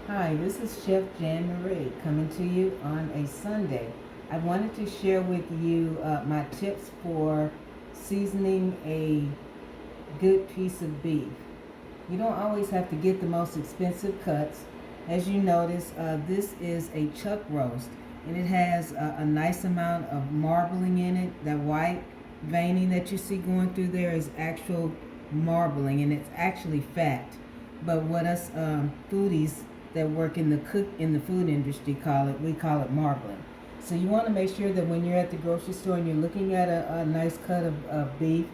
Hi, this is Chef Jan Marie coming to you on a Sunday. I wanted to share with you my tips for seasoning a good piece of beef. You don't always have to get the most expensive cuts. As you notice, this is a chuck roast, and it has a nice amount of marbling in it. That white veining that you see going through there is actual marbling, and it's actually fat. But what us foodies that work in the food industry we call it marbling. So you want to make sure that when you're at the grocery store and you're looking at a nice cut of beef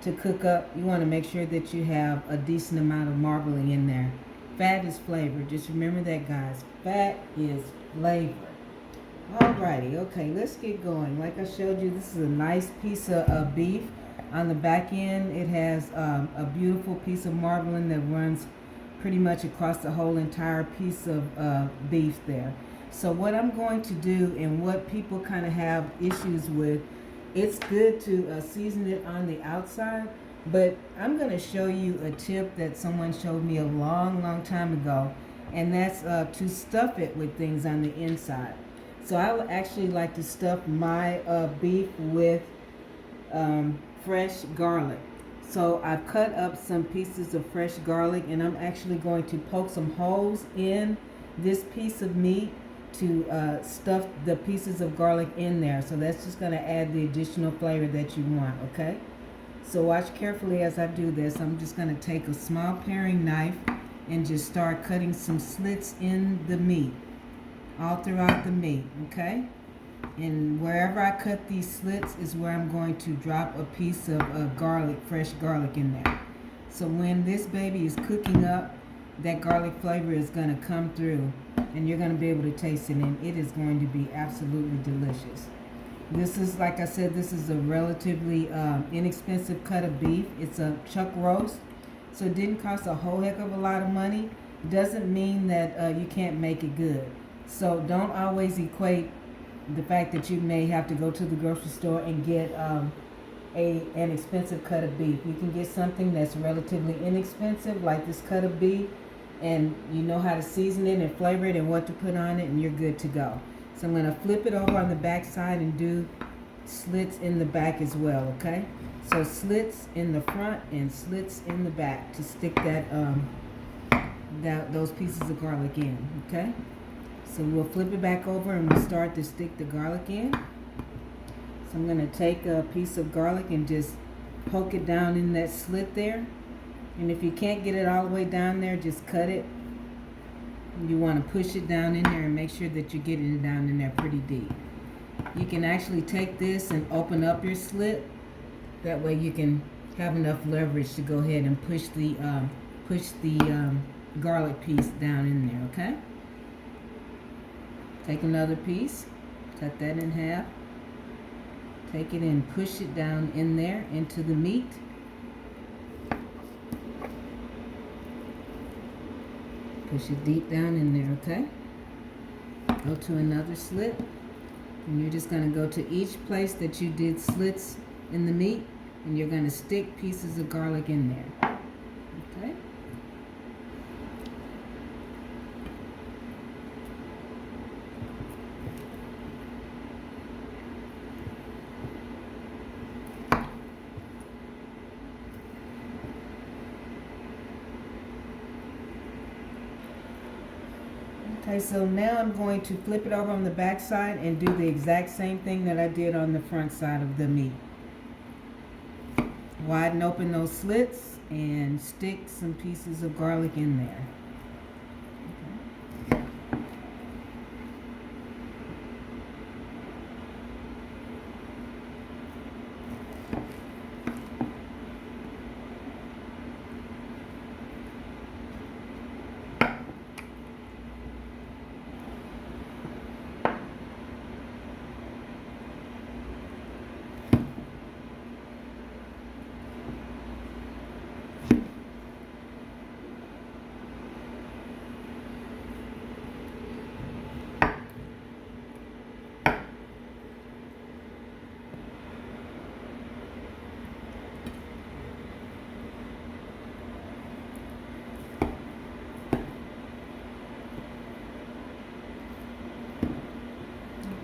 to cook up, you want to make sure that you have a decent amount of marbling in there. Fat is flavor. Just remember that, guys. Fat is flavor. Alrighty, okay, let's get going. Like I showed you, this is a nice piece of beef. On the back end, it has a beautiful piece of marbling that runs pretty much across the whole entire piece of beef there. So what I'm going to do, and what people kind of have issues with, it's good to season it on the outside, but I'm going to show you a tip that someone showed me a long time ago, and that's to stuff it with things on the inside. So I would actually like to stuff my beef with fresh garlic. So I've cut up some pieces of fresh garlic, and I'm actually going to poke some holes in this piece of meat to stuff the pieces of garlic in there. So that's just going to add the additional flavor that you want, okay? So watch carefully as I do this. I'm just going to take a small paring knife and just start cutting some slits in the meat, all throughout the meat, okay? And wherever I cut these slits is where I'm going to drop a piece of garlic, fresh garlic in there. So when this baby is cooking up, that garlic flavor is going to come through, and you're going to be able to taste it, and it is going to be absolutely delicious. This is, like I said, this is a relatively inexpensive cut of beef. It's a chuck roast, so it didn't cost a whole heck of a lot of money. Doesn't mean that you can't make it good. So don't always equate the fact that you may have to go to the grocery store and get an expensive cut of beef. You can get something that's relatively inexpensive, like this cut of beef, and you know how to season it and flavor it and what to put on it, and you're good to go. So I'm going to flip it over on the back side and do slits in the back as well, okay? So slits in the front and slits in the back to stick those pieces of garlic in, okay? So we'll flip it back over and we'll start to stick the garlic in. So I'm going to take a piece of garlic and just poke it down in that slit there. And if you can't get it all the way down there, just cut it. You want to push it down in there and make sure that you're getting it down in there pretty deep. You can actually take this and open up your slit. That way you can have enough leverage to go ahead and push the garlic piece down in there, okay? Take another piece, cut that in half. Take it and push it down in there into the meat. Push it deep down in there, okay? Go to another slit. And you're just going to go to each place that you did slits in the meat, and you're going to stick pieces of garlic in there, okay? Okay, so now I'm going to flip it over on the back side and do the exact same thing that I did on the front side of the meat. Widen open those slits and stick some pieces of garlic in there.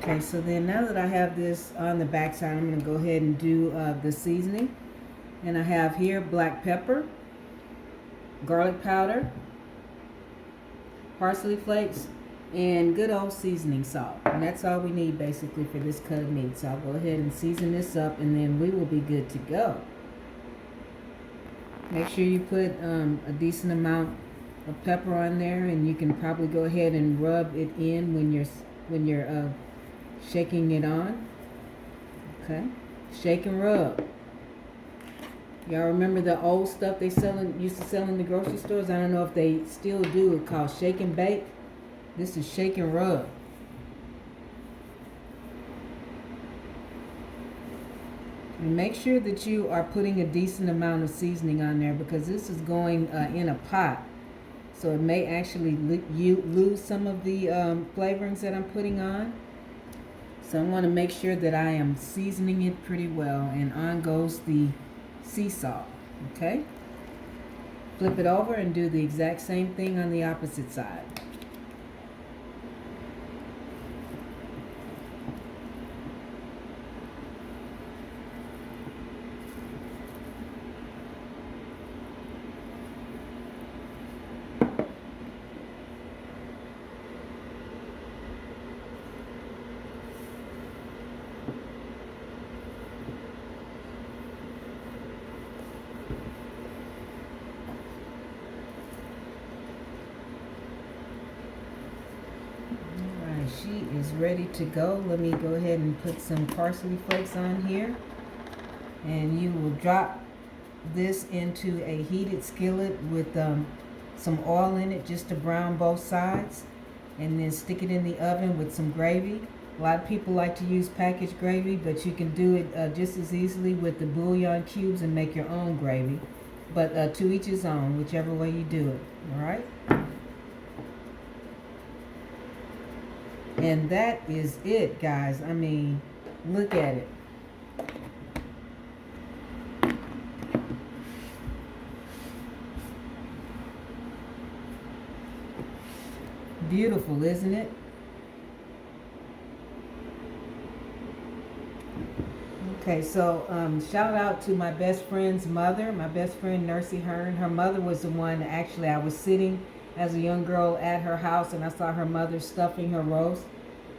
Okay, so then now that I have this on the back side, I'm going to go ahead and do the seasoning. And I have here black pepper, garlic powder, parsley flakes, and good old seasoning salt. And that's all we need basically for this cut of meat. So I'll go ahead and season this up, and then we will be good to go. Make sure you put a decent amount of pepper on there, and you can probably go ahead and rub it in when you're shaking it on. Okay, shake and rub. Y'all remember the old stuff they used to sell in the grocery stores? I don't know if they still do. It's called shake and bake. This is shake and rub. And make sure that you are putting a decent amount of seasoning on there, because this is going in a pot. So it may actually lose some of the flavorings that I'm putting on. So I want to make sure that I am seasoning it pretty well. And on goes the sea salt. Okay? Flip it over and do the exact same thing on the opposite side. She is ready to go. Let me go ahead and put some parsley flakes on here. And you will drop this into a heated skillet with some oil in it just to brown both sides. And then stick it in the oven with some gravy. A lot of people like to use packaged gravy, but you can do it just as easily with the bouillon cubes and make your own gravy. But to each his own, whichever way you do it. All right? And that is it, guys. I mean, look at it. Beautiful, isn't it? Okay, so shout out to my best friend's mother, my best friend Nursey Hearn. Her mother was the one, actually, I was sitting as a young girl at her house, and I saw her mother stuffing her roast.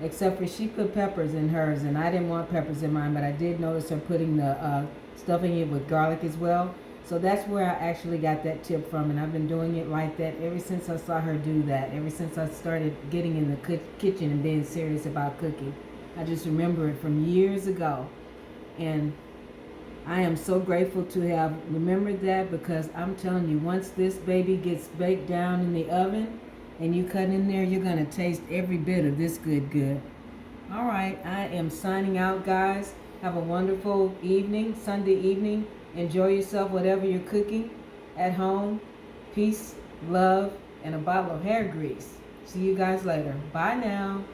Except for she put peppers in hers, and I didn't want peppers in mine, but I did notice her putting the stuffing it with garlic as well. So that's where I actually got that tip from, and I've been doing it like that ever since I saw her do that. Ever since I started getting in the kitchen and being serious about cooking. I just remember it from years ago, and I am so grateful to have remembered that, because I'm telling you, once this baby gets baked down in the oven, and you cut in there, you're going to taste every bit of this good. All right, I am signing out, guys. Have a wonderful evening, Sunday evening. Enjoy yourself, whatever you're cooking at home. Peace, love, and a bottle of hair grease. See you guys later. Bye now.